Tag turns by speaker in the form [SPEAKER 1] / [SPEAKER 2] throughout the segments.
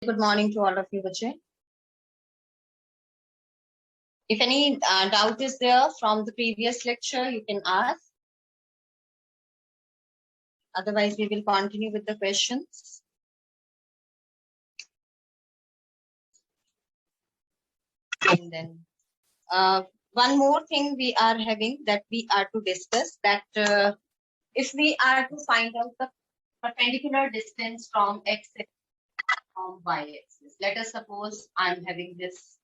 [SPEAKER 1] Good morning to all of you, Bachche. If any doubt is there from the previous lecture, you can ask. Otherwise, we will continue with the questions. And then one more thing we are having that we are to discuss, that if we are to find out the perpendicular distance from x from y axis. Let us suppose I am having this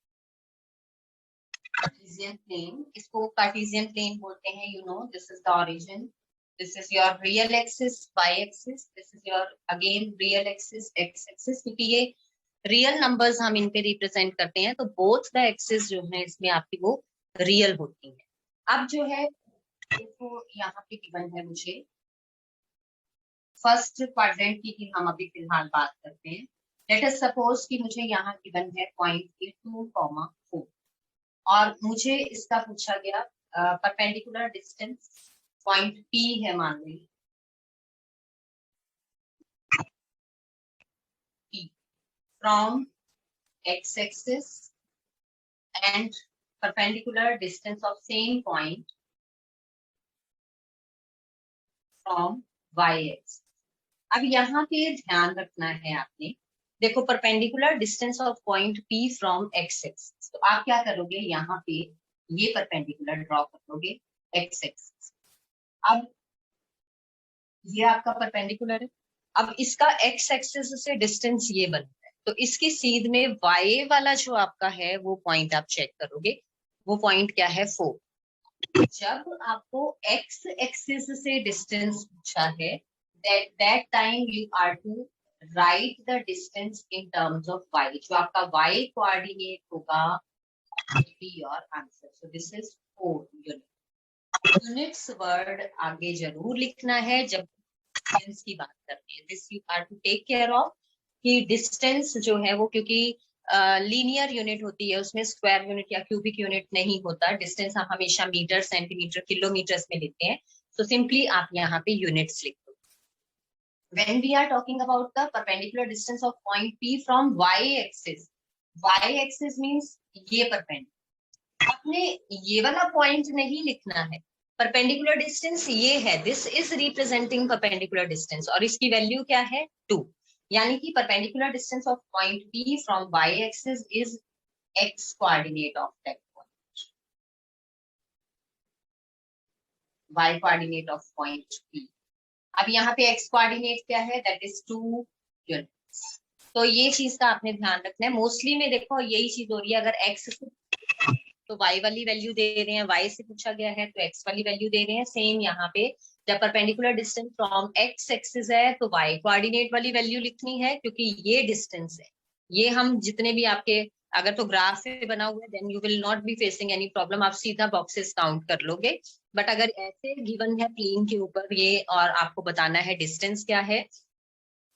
[SPEAKER 1] Cartesian plane. इसको Cartesian plane बोलते हैं. You know, this is the origin. This is your real axis, y axis. This is your again real axis, x axis. क्योंकि ये real numbers हम इन पे represent करते हैं, तो बोथ द एक्सिस जो है इसमें आपकी वो रियल होती है. अब जो है देखो यहाँ पे गिवन है मुझे फर्स्ट क्वाड्रेंट की हम अभी फिलहाल बात करते हैं. लेट अस सपोज कि मुझे यहाँ गिवन है 0.82, 4 और मुझे इसका पूछा गया परपेंडिकुलर डिस्टेंस पॉइंट P है मान लीजिए P from x axis and perpendicular distance of same point from y axis. अब यहाँ पे ध्यान रखना है आपने. देखो perpendicular distance of point P from x axis, तो आप क्या करोगे यहाँ पे ये परपेंडिकुलर ड्रॉ करोगे x एक्सिस. अब ये आपका परपेंडिकुलर है. अब इसका x एक्सिस से डिस्टेंस ये बनता है, तो इसकी सीध में y वाला जो आपका है वो पॉइंट आप चेक करोगे. वो पॉइंट क्या है 4. जब आपको x एक्सिस से डिस्टेंस पूछा है, that time you are to write the distance in terms of y. जो आपका y coordinate होगा will be your answer. So this is 4 units. Units word आगे जरूर लिखना है जब distance की बात करते हैं. This you are to take care of कि distance जो है वो क्योंकि लीनियर यूनिट होती है, उसमें स्क्वायर यूनिट या क्यूबिक यूनिट नहीं होता. डिस्टेंस हम हमेशा मीटर, सेंटीमीटर, किलोमीटर्स में लेते हैं. तो सिंपली आप यहाँ पे यूनिट्स लिख दो. When we are talking about the perpendicular distance of point P from y-axis means ये perpendicular. आपने ये वाला point नहीं लिखना है. Perpendicular distance ये है. This is representing perpendicular distance और इसकी वैल्यू क्या है 2. यानी कि perpendicular distance of point P from y-axis is x coordinate of that point. Y coordinate of point P. अब यहाँ पे x कोऑर्डिनेट क्या है, दैट इज 2 यूनिट्स. तो ये चीज का आपने ध्यान रखना है. मोस्टली में देखो यही चीज हो रही है. अगर x तो y वाली वैल्यू दे रहे हैं, y से पूछा गया है तो x वाली वैल्यू दे रहे हैं. सेम यहाँ पे जब perpendicular distance from x axis है तो y कोऑर्डिनेट वाली वैल्यू लिखनी है, क्योंकि ये डिस्टेंस है. ये हम जितने भी आपके अगर तो ग्राफ से बना हुआ है then you will not be facing any problem. आप सीधा बॉक्सेस काउंट कर लोगे. बट अगर ऐसे गिवन है प्लेन के ऊपर ये और आपको बताना है डिस्टेंस क्या है,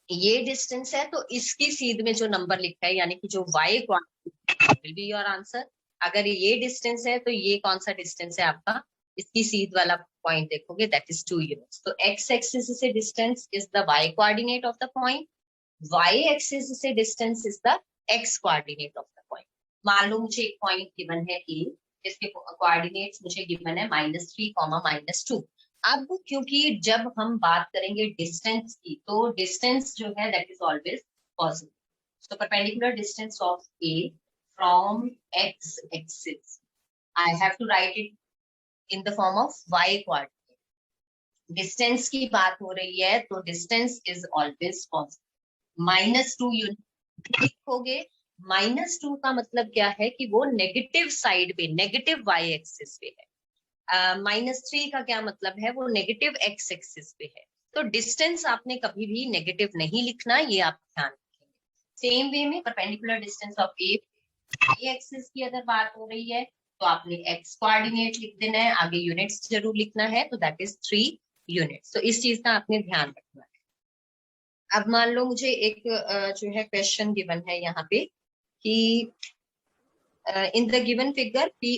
[SPEAKER 1] ये डिस्टेंस है, तो इसकी सीध में जो नंबर लिखा है यानी कि जो y will be your answer. अगर ये डिस्टेंस है तो ये कौन सा डिस्टेंस है आपका, इसकी सीध वाला पॉइंट देखोगे दैट इज 2 यूनिट्स. तो x एक्सिस से distance is the y coordinate of the point, y axis से distance is the x coordinate of the point. मान लो मुझे एक पॉइंट गिवन है A, इसके कोऑर्डिनेट्स मुझे गिवन है -3, -2. अब क्योंकि जब हम बात करेंगे डिस्टेंस की तो डिस्टेंस जो है that is always positive. So perpendicular distance of A from x axis I have to write it in the form of y coordinate. Distance की बात हो रही है तो distance is always positive. -2 unit लिखोगे. -2 का मतलब क्या है कि वो नेगेटिव साइड पे, नेगेटिव y एक्सिस पे है. -3 का क्या मतलब है, वो नेगेटिव x एक्सिस पे है. तो डिस्टेंस आपने कभी भी नेगेटिव नहीं लिखना, ये आप ध्यान रखेंगे. सेम वे में perpendicular distance of A y axis की अगर बात हो रही है तो आपने x कोऑर्डिनेट लिख देना है, आगे यूनिट्स जरूर लिखना है, तो दैट इज 3 यूनिट्स. तो इस चीज का आपने ध्यान रखना है. अब मान लो मुझे एक जो है क्वेश्चन गिवन है यहाँ पे कि in the given figure P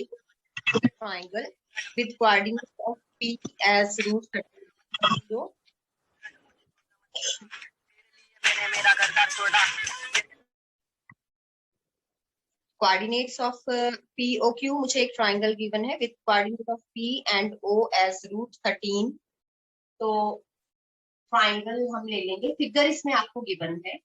[SPEAKER 1] triangle with coordinates of P as √30. Coordinates of P O Q, मुझे एक ट्राइंगल गिवन है with coordinate of P and O as √13। तो ट्राइंगल हम ले लेंगे, फिगर इसमें आपको गिवन है।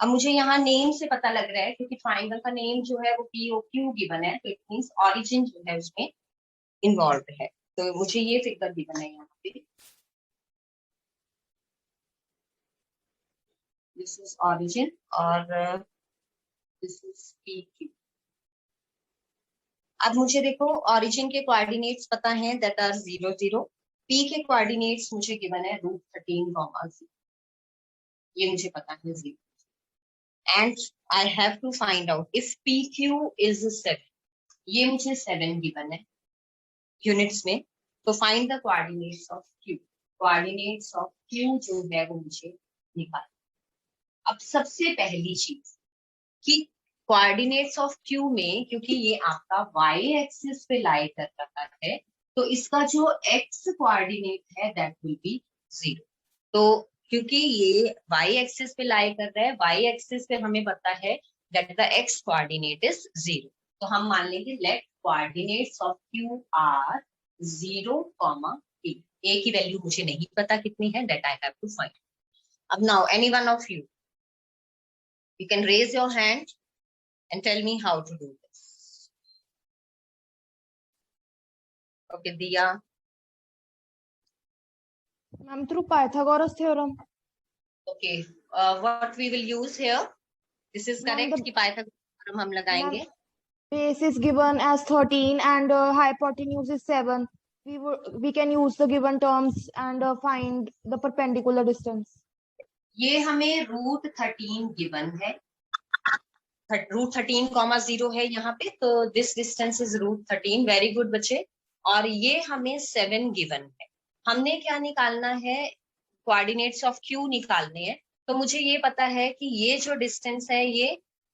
[SPEAKER 1] अब मुझे यहाँ नेम से पता लग रहा है, क्योंकि ट्राइंगल का नेम जो है वो पी ओ क्यू गिवन है, तो इट मीन्स ऑरिजिन जो है उसमें इन्वॉल्व है। तो मुझे ये फिगर गिवन है यहाँ पे, दिस इज ऑरिजिन और दिस इज पी क्यू। अब मुझे देखो ऑरिजिन के कोऑर्डिनेट्स पता है, दैट आर 0 0। पी के कोऑर्डिनेट्स मुझे गिवन है √13, ये मुझे पता है 0। And I have to find out if P Q is 7, ये मुझे 7 गिवन है यूनिट्स में। तो find the coordinates of Q, coordinates of Q जो है वो मुझे निकाल। अब सबसे पहली चीज कि कोऑर्डिनेट्स ऑफ क्यू में, क्योंकि ये आपका वाई एक्सिस पे लाई कर रहा है, तो इसका जो एक्स कोऑर्डिनेट है दैट विल बी 0। तो क्योंकि ये वाई एक्सिस पे लाई कर रहा है, वाई एक्सिस पे हमें पता है that the x coordinate is 0। तो हम मान लेंगे let coordinates of Q are 0, A की वैल्यू मुझे नहीं पता कितनी है, that I have to find. अब now any one of you can raise your hand and tell me how to do this. Okay, Diya.
[SPEAKER 2] Ma'am, through Pythagoras theorem.
[SPEAKER 1] Okay, what we will use here? This is correct कि Pythagoras theorem हम लगाएंगे.
[SPEAKER 2] Base is given as 13 and hypotenuse is 7. We can use the given terms and find the perpendicular distance.
[SPEAKER 1] ये हमें √13 given है, √13, 0 है यहाँ पे, तो this distance is √13। Very good बच्चे। और ये हमें 7 गिवन है। हमने क्या निकालना है? कोऑर्डिनेट्स ऑफ क्यू निकालने हैं। तो मुझे ये पता है कि ये जो डिस्टेंस है ये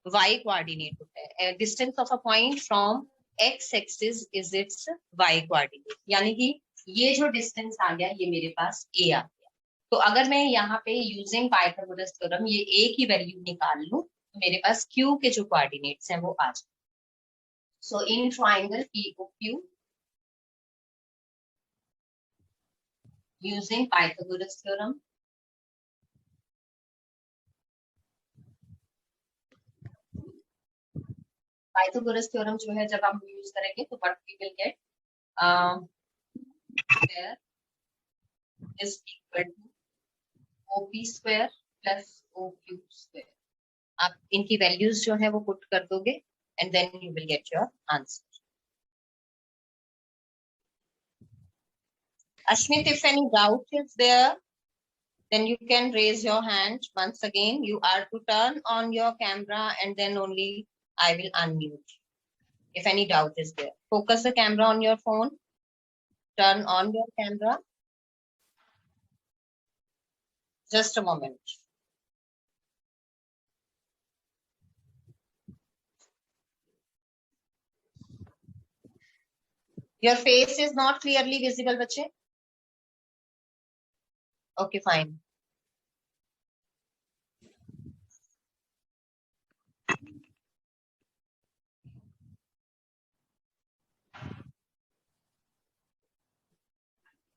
[SPEAKER 1] y कोऑर्डिनेट होता है। Distance of a point from x axis is it's y coordinate, यानी कि ये जो डिस्टेंस आ गया ये मेरे पास a आ गया। तो अगर मैं यहाँ पे यूजिंग पाइथागोरस थ्योरम ये a की वैल्यू निकाल लूं, तो मेरे पास q के जो कोऑर्डिनेट्स हैं वो आ जाए। So in triangle POQ using Pythagoras theorem, Pythagoras theorem जो है जब हम यूज करेंगे तो what we will get, square is equal to OP square plus OQ square. आप इनकी वैल्यूज जो है वो पुट कर दोगे and then you will get your answer. Ashmit, if any doubt is there, then you can raise your hand. Once again, you are to turn on your camera and then only I will unmute. If any doubt is there, focus the camera on your phone. Turn on your camera. Just a moment. Your face is not clearly visible, बच्चे. Okay, fine.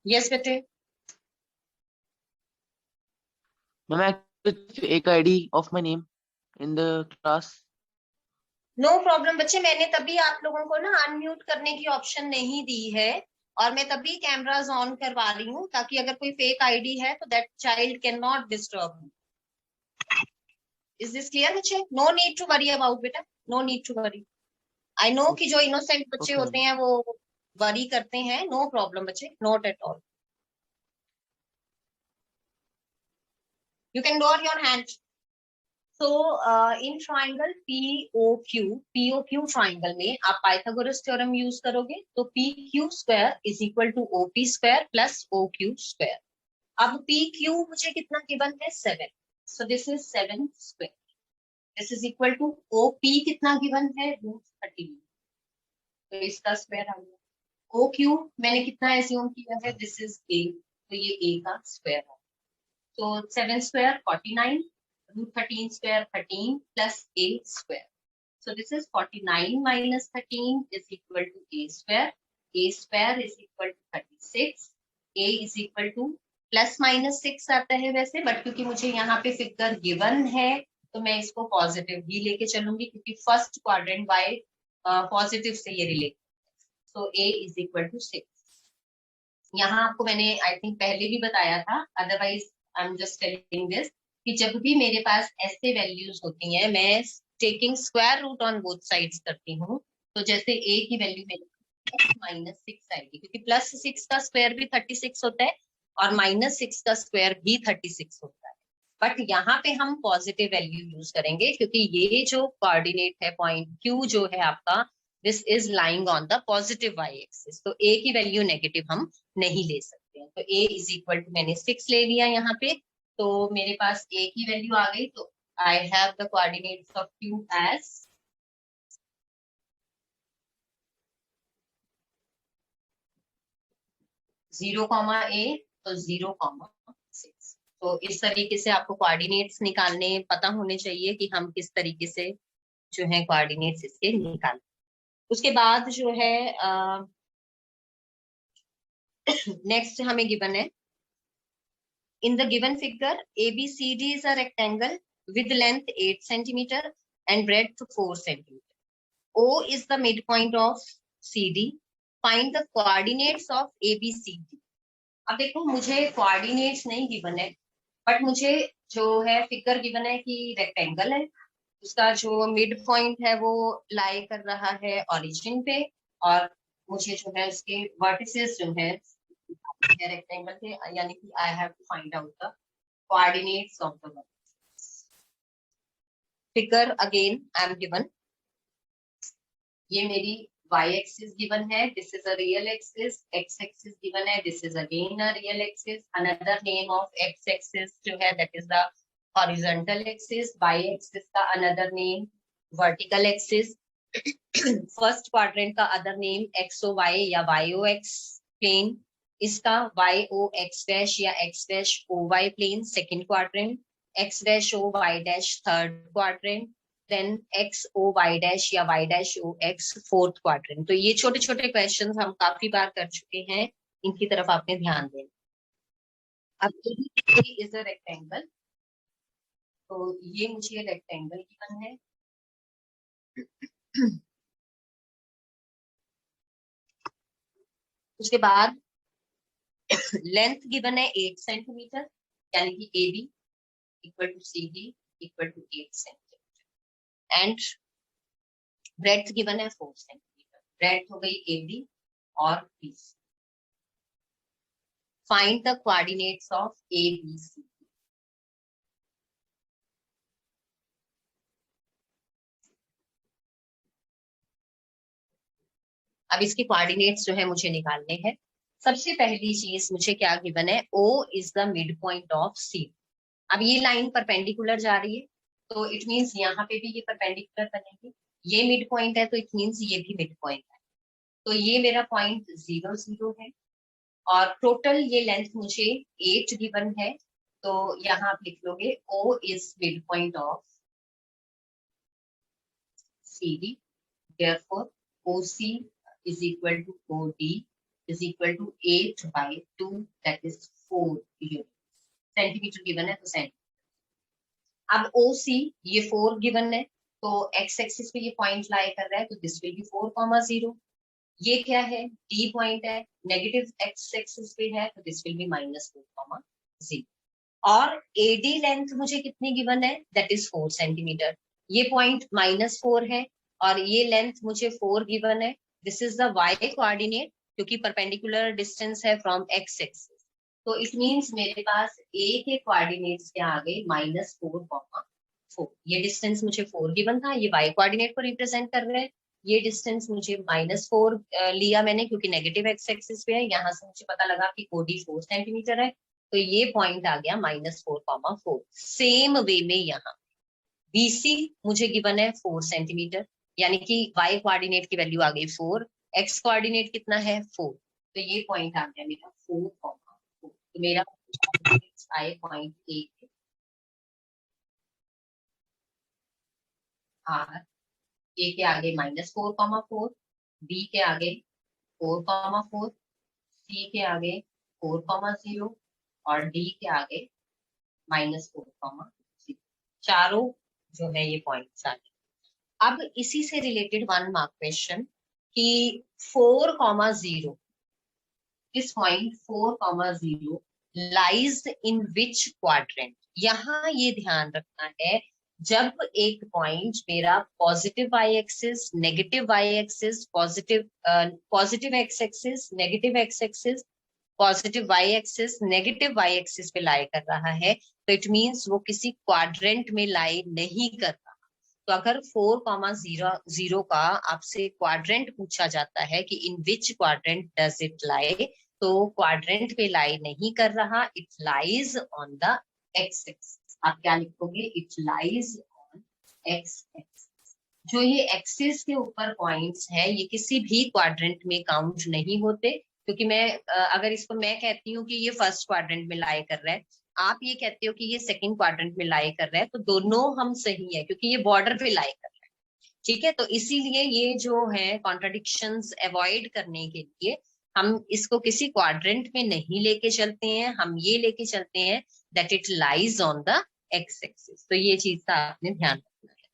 [SPEAKER 1] Yes, बेटे.
[SPEAKER 3] Ma'am, I have fake ID of my name in the class.
[SPEAKER 1] No problem बच्चे, मैंने तभी आप लोगों को ना unmute करने की ऑप्शन नहीं दी है और मैं तभी कैमरास ऑन करवा रही हूँ ताकि अगर कोई फेक आईडी है तो that child can not disturb me. Is this clear बच्चे? No need to worry about बेटा, no need to worry. I know कि जो इनोसेंट बच्चे होते हैं वो वरी करते हैं। नो प्रॉब्लम बच्चे, not at all. You can lower your hand. So in triangle POQ triangle में आप पाइथागोरस थ्योरम यूज करोगे तो PQ square is equal to OP square plus OQ square. अब PQ मुझे कितना गिवन है? 7। So this is 7 square. This is equal to OP कितना given है? √13। तो इसका स्क्वायर आ गया। ओ क्यू मैंने कितना एज्यूम किया है, दिस इज ए, तो ये ए का स्क्वायर है। तो 7 square 49, root 13 square 13 plus a square. So this is 49 minus 13 is equal to a square. A square is equal to 36. A is equal to plus minus 6 आता है वैसे, बट क्योंकि मुझे यहाँ पे फिगर गिवन है तो मैं इसको पॉजिटिव ही लेके चलूंगी, क्योंकि फर्स्ट क्वाड्रेंट बाय पॉजिटिव से ये relate. So a is equal to 6। यहाँ आपको मैंने आई थिंक पहले भी बताया था, otherwise I am just telling this, कि जब भी मेरे पास ऐसे वैल्यूज होती हैं मैं taking square root on both sides करती हूँ। तो जैसे a की वैल्यू मेरे -6 आएगी, क्योंकि +6 का स्क्वायर भी 36 होता है और -6 का स्क्वायर भी 36 होता है। बट यहाँ पे हम पॉजिटिव वैल्यू यूज करेंगे, क्योंकि ये जो कोऑर्डिनेट है पॉइंट Q जो है आपका, this is lying on the positive y axis, तो a की वैल्यू नेगेटिव हम नहीं ले सकते हैं। तो a इज इक्वल टू मैंने 6 ले लिया यहाँ पे, तो मेरे पास a की वैल्यू आ गई। तो I have the coordinates of Q as (0, a) तो 0,6। तो इस तरीके से आपको कोऑर्डिनेट्स निकालने पता होने चाहिए कि हम किस तरीके से जो है कोऑर्डिनेट्स इसके निकालें। उसके बाद जो है नेक्स्ट हमें गिवन है, in the given figure ABCD is a rectangle with length 8 centimeter and breadth 4 centimeter. O is the midpoint of CD. Find the coordinates of ABCD. अब देखो मुझे कोऑर्डिनेट्स नहीं गिवन है, बट मुझे जो है फिगर गिवन है कि रेक्टेंगल है, उसका जो मिड पॉइंट है वो लाई कर रहा है ओरिजिन पे, और मुझे जो है उसके वर्टिसेस जो है रेक्टेंगल के, यानी कि I have to find out the coordinates of the figure. Again I am given, ये मेरी y एक्सिस गिवन है, this is a real axis, x axis given है, this is again a real axis, another name of x axis जो है that is the horizontal axis, y axis का another name vertical axis, first quadrant का other name XOY या YOX plane, इसका YOX dash या X dash OY plane second quadrant, X dash OY dash third quadrant, then XOY dash या Y dash OX fourth quadrant. तो ये छोटे छोटे questions हम काफी बार कर चुके हैं, इनकी तरफ आपने ध्यान देना। अब ABC इज अ रेक्टेंगल, तो ये मुझे रेक्टेंगल गिवन है। उसके बाद लेंथ गिवन है 8 सेंटीमीटर, यानी कि AB equal to CD equal to 8 centimetre, and breadth given है 4 सेंटीमीटर, ब्रेड्थ हो गई AD और BC। Find the coordinates of ABC। अब इसके कोऑर्डिनेट्स जो है मुझे निकालने हैं। सबसे पहली चीज मुझे क्या गिवन है, O is the mid point of C। अब ये लाइन परपेंडिकुलर जा रही है, तो इट मींस यहाँ पे भी ये परपेंडिकुलर बनेगी, ये मिड पॉइंट है तो इट मींस ये भी मिड पॉइंट है। तो ये मेरा पॉइंट 0, 0 है, और टोटल ये लेंथ मुझे 8 गिवन है, तो यहाँ आप लिख लोगे O is mid point of CD, therefore OC is equal to OD is equal to 8/2, that is 4 units। Centimetre given है तो सेंटीमीटर। अब OC ये 4 गिवन है, तो x एक्सिस पे ये पॉइंट लाई कर रहा है, तो दिस विल बी 4,0। ये क्या है, D पॉइंट है, नेगेटिव x एक्सिस पे है, तो दिस विल बी -4,0। और AD लेंथ मुझे कितनी गिवन है, दैट इज 4 सेंटीमीटर। ये पॉइंट -4 है और ये लेंथ मुझे 4 गिवन है, this is the y coordinate, क्योंकि परपेंडिकुलर डिस्टेंस है फ्रॉम x एक्सिस। तो इट मींस मेरे पास A के कोऑर्डिनेट्स क्या आ गए, -4,4। ये डिस्टेंस मुझे 4 गिवन था, ये y कोऑर्डिनेट को रिप्रेजेंट कर रहे हैं। ये डिस्टेंस मुझे -4 लिया मैंने, क्योंकि नेगेटिव x एक्सिस पे है। यहाँ से मुझे पता लगा कि OD 4 सेंटीमीटर है, तो ये पॉइंट आ गया -4,4। सेम वे में यहाँ BC मुझे गिवन है 4 सेंटीमीटर, यानी कि y कोऑर्डिनेट की वैल्यू आ गई 4, एक्स कोऑर्डिनेट कितना है 4, तो ये पॉइंट आ गया मेरा 4, 4, तो मेरा आए पॉइंट ए आर, ए के आगे -4, बी के आगे 4, 4, सी के आगे 4, 0 और डी के आगे -4, 0। चारों जो है ये पॉइंट्स आ गए। अब इसी से रिलेटेड 1 मार्क क्वेश्चन कि 4, 0, this point 4, 0 lies in which quadrant. यहाँ ये ध्यान रखना है, जब एक पॉइंट मेरा positive y axis, negative y axis, positive x axis, negative x axis, positive y axis, negative y axis पे लाई कर रहा है, तो इट मीन्स वो किसी क्वाड्रेंट में लाई नहीं कर रहा। तो अगर 4, 0 का आपसे क्वाड्रेंट पूछा जाता है कि in which quadrant does it lie, तो क्वाड्रेंट पे लाई नहीं कर रहा, it lies on the x axis. आप क्या लिखोगे? It lies on x axis. जो ये एक्सिस के ऊपर पॉइंट्स हैं, ये किसी भी क्वाड्रेंट में काउंट नहीं होते, क्योंकि मैं अगर इसको मैं कहती हूँ कि ये फर्स्ट क्वाड्रेंट में लाई कर रहा है, आप ये कहते हो कि ये सेकंड क्वाड्रेंट में लाई कर रहा है, तो दोनों हम सही है क्योंकि ये बॉर्डर पे लाई कर रहा है। ठीक है, तो इसीलिए ये जो है कॉन्ट्रडिक्शंस अवॉइड करने के लिए हम इसको किसी क्वाड्रेंट में नहीं लेके चलते हैं, हम ये लेके चलते हैं that it lies on the x axis. तो ये चीज का आपने ध्यान रखना है।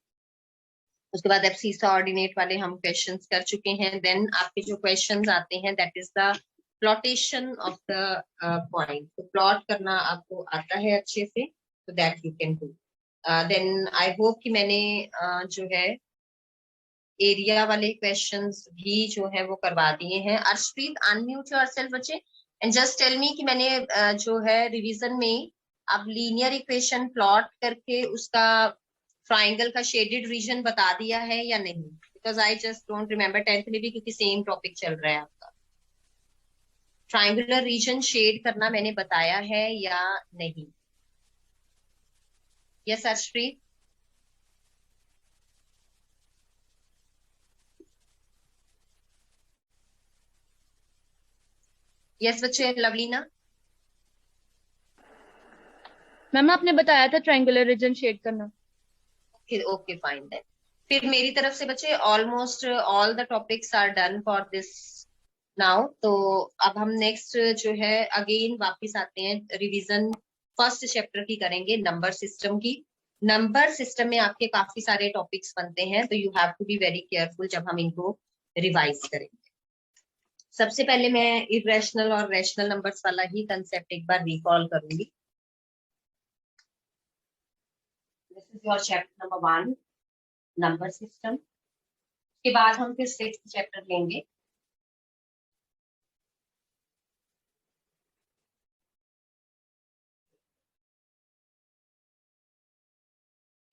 [SPEAKER 1] उसके बाद अब सीसा ऑर्डिनेट वाले हम क्वेश्चंस कर चुके हैं। देन आपके जो क्वेश्चंस आते हैं that is the plotation of the point. तो प्लॉट करना आपको आता है अच्छे से, तो that you can do. Then I hope कि मैंने जो है एरिया वाले क्वेश्चंस भी जो है वो करवा दिए हैं। अर्शप्रीत, अनम्यूट योरसेल्फ बच्चे एंड जस्ट टेल मी कि मैंने जो है रिवीजन में अब लीनियर इक्वेशन प्लॉट करके उसका ट्राइंगल का शेडेड रीजन बता दिया है या नहीं, because I just don't remember. 10th में भी क्योंकि सेम टॉपिक चल रहा है आपका। ट्राइंगुलर रीजन शेड करना मैंने बताया है या नहीं? यस अर्शप्रीत। यस बच्चे, लवलीना।
[SPEAKER 2] मैम आपने बताया था ट्रायंगुलर रीजन शेड करना।
[SPEAKER 1] Okay fine then. फिर मेरी तरफ से बच्चे almost all the topics are done for this now. तो अब हम नेक्स्ट जो है अगेन वापस आते हैं, रिवीजन फर्स्ट चैप्टर की करेंगे, नंबर सिस्टम की। नंबर सिस्टम में आपके काफी सारे टॉपिक्स बनते हैं, तो you have to be very careful जब हम इनको रिवाइज करेंगे। सबसे पहले मैं इरेशनल और रैशनल नंबर्स वाला ही कंसेप्ट एक बार रिकॉल करूंगी। This is your chapter number 1, number system. के बाद हम फिर 6th चैप्टर लेंगे।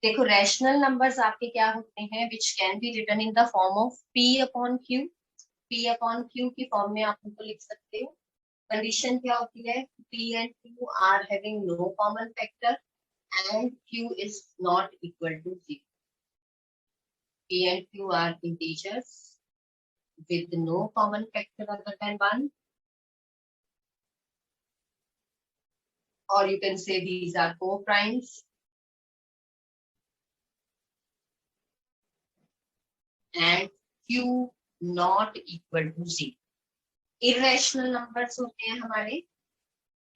[SPEAKER 1] देखो, रैशनल नंबर्स आपके क्या होते हैं, which can be written in the form of P upon Q। P upon Q की फॉर्म में आप उनको लिख सकते हो। कंडीशन क्या होती है? P and Q are having no common factor and Q is not equal to 0. P and Q are integers with no common factor other than 1, or you can say these are co-primes, and Q not equal to 0. Irrational numbers होते हैं हमारे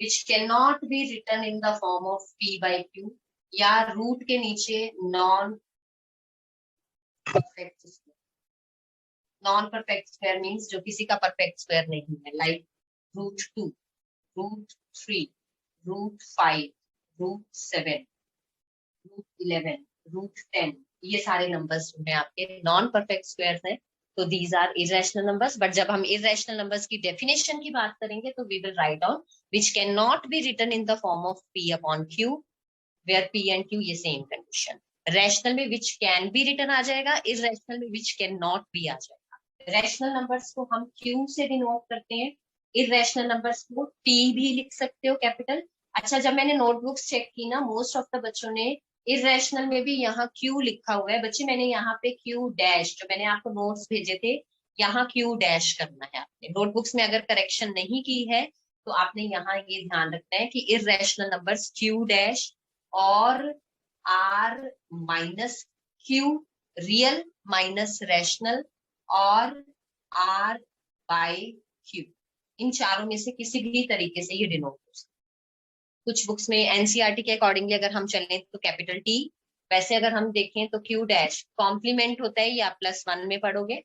[SPEAKER 1] which cannot be written in the form of P by Q, या root के नीचे non perfect square. Non perfect square means जो किसी का perfect square नहीं है, लाइक √2, √3, √5, √7, √11, √10, ये सारे नंबर्स जो है आपके नॉन परफेक्ट स्क्वायर हैं। तो these are irrational numbers. But जब हम इरेशनल नंबर्स की डेफिनेशन की बात करेंगे तो we will write down which can not be written in the form of P upon Q, where P and Q ये सेम कंडीशन। रैशनल में which can be written आ जाएगा, इरेशनल में विच कैन नॉट बी आ जाएगा। Rational numbers को हम Q से डिनोट करते हैं, इरेशनल नंबर्स को T भी लिख सकते हो कैपिटल। अच्छा, जब मैंने नोटबुक्स चेक की ना, मोस्ट ऑफ द बच्चों ने इरेशनल में भी यहाँ Q लिखा हुआ है। बच्चे मैंने यहाँ पे Q डैश, जो मैंने आपको नोट्स भेजे थे यहाँ क्यू डैश करना है आपने। नोटबुक्स में अगर करेक्शन नहीं की है तो आपने यहाँ ये ध्यान रखना है कि इर्रेशनल नंबर्स क्यू डैश और R minus Q, real minus rational और आर बाय क्यू, इन चारों में से किसी भी तरीके से ये डिनोट हो सकता है। कुछ बुक्स में एनसीईआरटी के अकॉर्डिंगली अगर हम चलें तो कैपिटल टी, वैसे अगर हम देखें तो क्यू डैश कॉम्प्लीमेंट होता है, ये आप +1 में पढ़ोगे।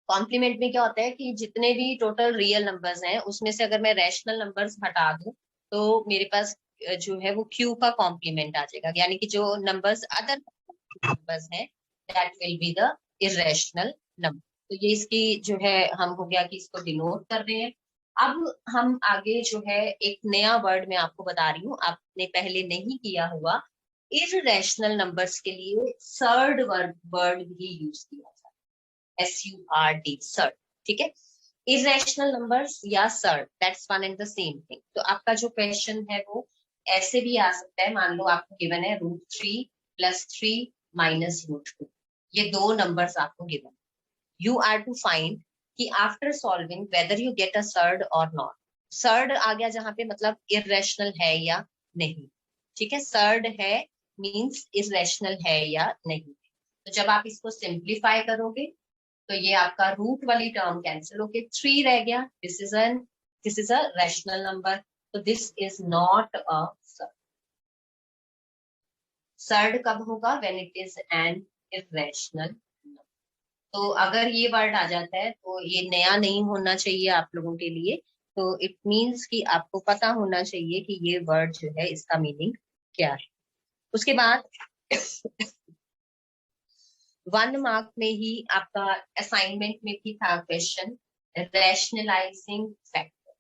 [SPEAKER 1] कॉम्प्लीमेंट में क्या होता है कि जितने भी टोटल रियल नंबर्स हैं उसमें से अगर मैं रैशनल नंबर्स हटा दूं तो मेरे पास जो है वो क्यू का कॉम्प्लीमेंट आ जाएगा, यानी कि जो नंबर्स अदर नंबर्स हैं that will be the irrational number. तो ये इसकी जो है हम हो गया कि इसको डिनोट कर रहे हैं। अब हम आगे जो है एक नया वर्ड मैं आपको बता रही हूँ, आपने पहले नहीं किया हुआ। इर्रेशनल नंबर्स के लिए सर्ड वर्ड भी यूज किया जाता है, SURD, सर्ड, ठीक है। इरेशनल नंबर्स या surd, that's one and the same thing. तो आपका जो क्वेश्चन है वो ऐसे भी आ सकता है, मान लो आपको गिवन है √3 + 3 - √2, ये दो नंबर्स आपको given. You are to find कि after solving whether you get a surd और नॉट। सर्ड आ गया जहां पे मतलब इरेशनल है या नहीं, ठीक है। सर्ड है मींस इरेशनल है या नहीं। तो जब आप इसको सिंप्लीफाई करोगे तो ये आपका रूट वाली टर्म कैंसिल होके 3 रह गया। This is a rational number, तो this is not a surd. Surd कब होगा? When it is an irrational number. तो अगर ये वर्ड आ जाता है तो ये नया नहीं होना चाहिए आप लोगों के लिए, तो इट मीन्स कि आपको पता होना चाहिए कि ये वर्ड जो है इसका मीनिंग क्या है। उसके बाद 1 मार्क में ही आपका असाइनमेंट में भी था क्वेश्चन रैशनलाइजिंग फैक्टर।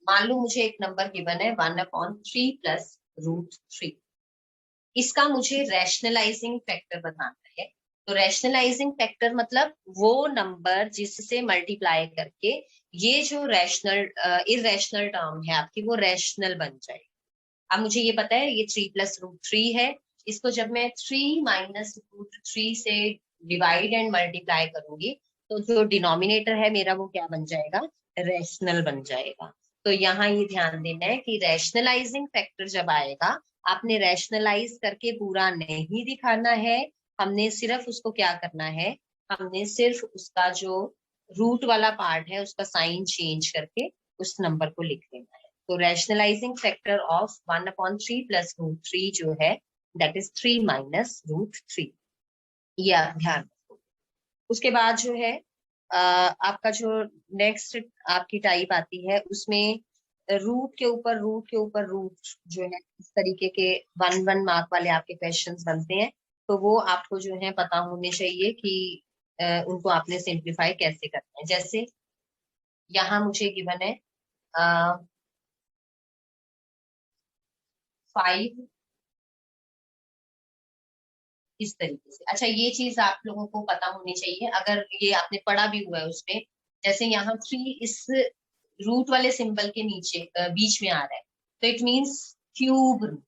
[SPEAKER 1] मान लो मुझे एक नंबर गिवन है 1/3 + √3, इसका मुझे रैशनलाइजिंग फैक्टर बताना है। तो रैशनलाइजिंग फैक्टर मतलब वो नंबर जिससे मल्टीप्लाई करके ये जो इरेशनल टर्म है आपकी वो रैशनल बन जाए। अब मुझे ये पता है ये 3 + √3 है, इसको जब मैं 3 - √3 से डिवाइड एंड मल्टीप्लाई करूंगी तो जो डिनोमिनेटर है मेरा वो क्या बन जाएगा? रैशनल बन जाएगा। तो यहाँ ये ध्यान देना है कि रैशनलाइजिंग फैक्टर जब आएगा आपने रैशनलाइज करके पूरा नहीं दिखाना है, हमने सिर्फ उसको क्या करना है, हमने सिर्फ उसका जो रूट वाला पार्ट है उसका साइन चेंज करके उस नंबर को लिख देना है। तो रैशनलाइजिंग फैक्टर ऑफ 1/3 + √3 जो है दैट इज 3 - √3, ये आप ध्यान रखो। उसके बाद जो है आपका जो नेक्स्ट आपकी टाइप आती है उसमें रूट के ऊपर रूट जो है इस तरीके के 1 मार्क वाले आपके क्वेश्चंस बनते हैं। तो वो आपको जो है पता होने चाहिए कि उनको आपने सिंप्लीफाई कैसे करना है। जैसे यहाँ मुझे गिवन है 5 इस तरीके से। अच्छा ये चीज आप लोगों को पता होनी चाहिए, अगर ये आपने पढ़ा भी हुआ है उसमें। जैसे यहाँ 3 इस रूट वाले सिंबल के नीचे बीच में आ रहा है तो it means cube root.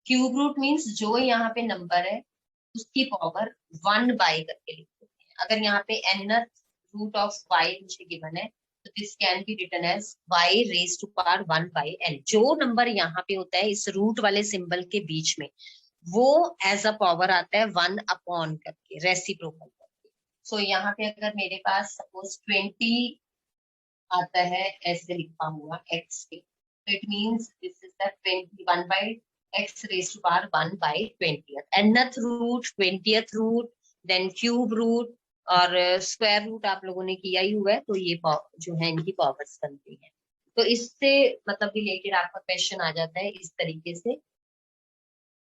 [SPEAKER 1] Cube root means जो यहाँ पे नंबर है उसकी पावर 1/, करके लिखते हैं। अगर यहाँ पे nth रूट ऑफ y मुझे गिवन है तो this can be written as y⁻1/n। जो नंबर यहाँ पे होता है इस रूट वाले सिंबल के बीच में वो एज अ पावर आता है 1/, करके रेसिप्रोकल करके। सो यहाँ पे अगर मेरे पास सपोज 20 आता है ऐसे लिखा हुआ x के, तो it means this is the 21/x⁻1/20th। nth root, 20th root, then cube root और स्क्वायर रूट आप लोगों ने किया ही हुआ है, तो ये जो है इनकी पावर्स बनती है। तो इससे मतलब रिलेटेड आपका क्वेश्चन आ जाता है इस तरीके से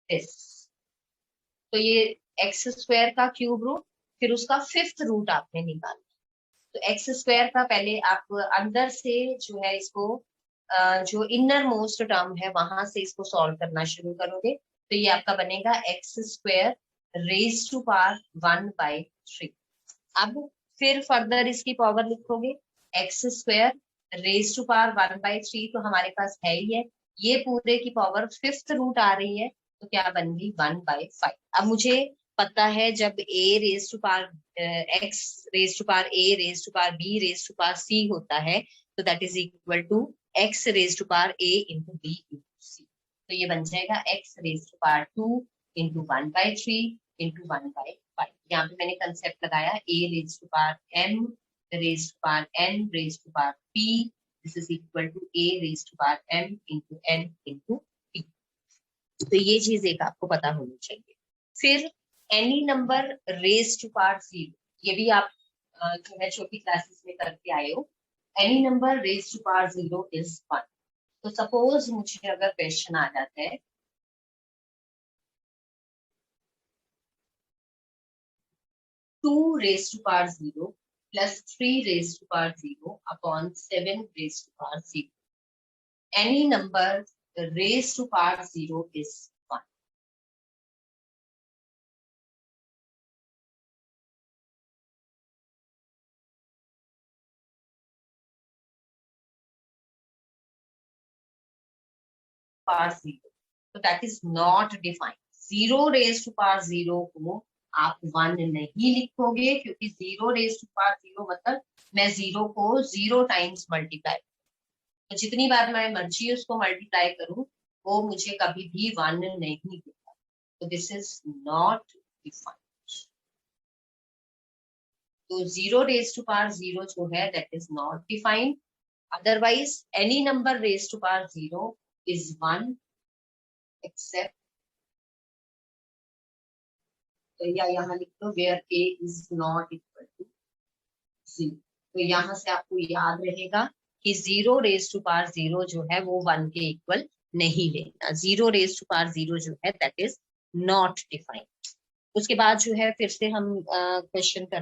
[SPEAKER 1] दिस। तो ये x² का क्यूब रूट, फिर उसका 5th रूट आपने निकालना। तो x² का पहले आप अंदर से जो है इसको जो इनर मोस्ट टर्म है वहां से इसको सॉल्व करना शुरू करोगे तो ये आपका बनेगा x²⁻1/3। अब फिर फर्दर इसकी पावर लिखोगे x²⁻1/3 तो हमारे पास है ही है, ये पूरे की पावर 5th रूट आ रही है तो क्या बन गई 1/5। अब मुझे पता है जब a raise to power x raise to power a raise to power b raise to power c होता है तो that is equal to x raise to power a into b into c। तो ये बन जाएगा x raise to power 2 into 1/3 into 1/5। यहाँ पे मैंने कंसेप्ट लगाया a raise to power m raise to power n raise to power p, this is equal to a raise to power m into n into p। तो ये चीज एक आपको पता होनी चाहिए। फिर any number raise to power 0, ये भी आप जो है छोटी क्लासेस में करके आए हो। Any number raise to power 0 is 1। तो सपोज मुझे अगर क्वेश्चन आ जाता है 2 raise to power 0 plus 3 raise to power 0 upon 7 raise to power 0, any number raise to power 0 is 1। Power 0, तो that is not defined. 0 raise to power 0 को आप 1 नहीं लिखोगे, क्योंकि 0 रेज टू पावर 0 मतलब मैं 0 को 0 टाइम्स मल्टीप्लाई, तो जितनी बार मैं मर्जी उसको मल्टीप्लाई करूं वो मुझे कभी भी 1 नहीं देगा। तो दिस इज नॉट डिफाइंड। तो 0 रेज टू पावर 0 जो है that is not defined. Otherwise any number raise to power 0 is 1 except, या यहाँ लिख दो where a is not equal to 0। तो यहाँ से आपको याद रहेगा कि 0 रेज टू पावर 0 जो है वो 1 के इक्वल नहीं लेना। 0 रेज टू पावर 0 जो है दैट इज नॉट डिफाइंड। उसके बाद जो है फिर से हम क्वेश्चन कर